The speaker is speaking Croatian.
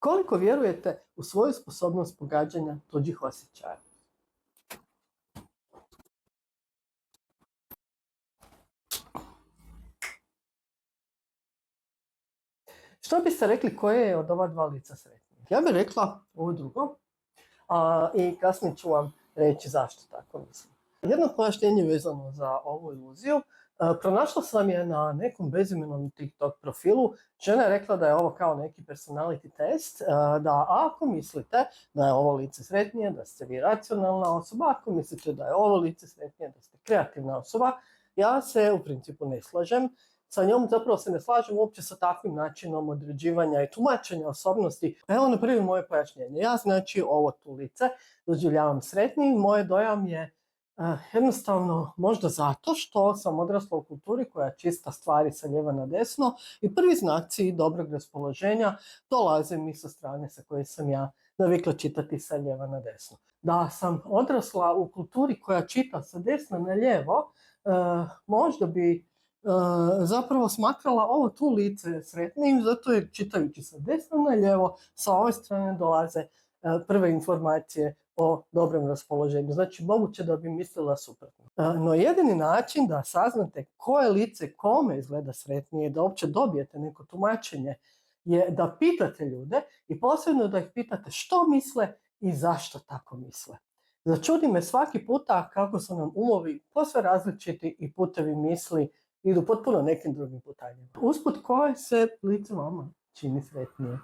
Koliko vjerujete u svoju sposobnost pogađanja tuđih osjećaja? Što biste rekli koje je od ova dva lica sretnije? Ja bih rekla ovo drugo i kasnije ću vam reći zašto tako mislim. Jedno pojašnjenje vezano za ovu iluziju. Pronašla sam je na nekom bezimenom TikTok profilu. Žena je rekla da je ovo kao neki personality test, da ako mislite da je ovo lice sretnije, da ste vi racionalna osoba, ako mislite da je ovo lice sretnije, da ste kreativna osoba, ja se u principu ne slažem sa njom, zapravo se ne slažem uopće sa takvim načinom određivanja i tumačenja osobnosti. Evo na prvi moje pojašnjenje. Ja znači ovo tu lice doživljavam sretnijim, moj dojam je jednostavno možda zato što sam odrasla u kulturi koja čista stvari sa lijeva na desno i prvi znaci dobrog raspoloženja dolaze mi sa strane sa koje sam ja navikla čitati sa lijeva na desno. Da sam odrasla u kulturi koja čita sa desna na lijevo, možda bi zapravo smatrala ovo tu lice sretnijim, zato jer čitajući sa desna na lijevo, sa ove strane dolaze prve informacije o dobrom raspoloženju. Znači, moguće da bi mislila suprotno. No jedini način da saznate koje lice kome izgleda sretnije, da uopće dobijete neko tumačenje, je da pitate ljude i posebno da ih pitate što misle i zašto tako misle. Začudi me svaki puta kako su nam umovi posve različiti i putevi misli idu potpuno nekim drugim putanjima. Usput, koje se lice vama čini sretnije?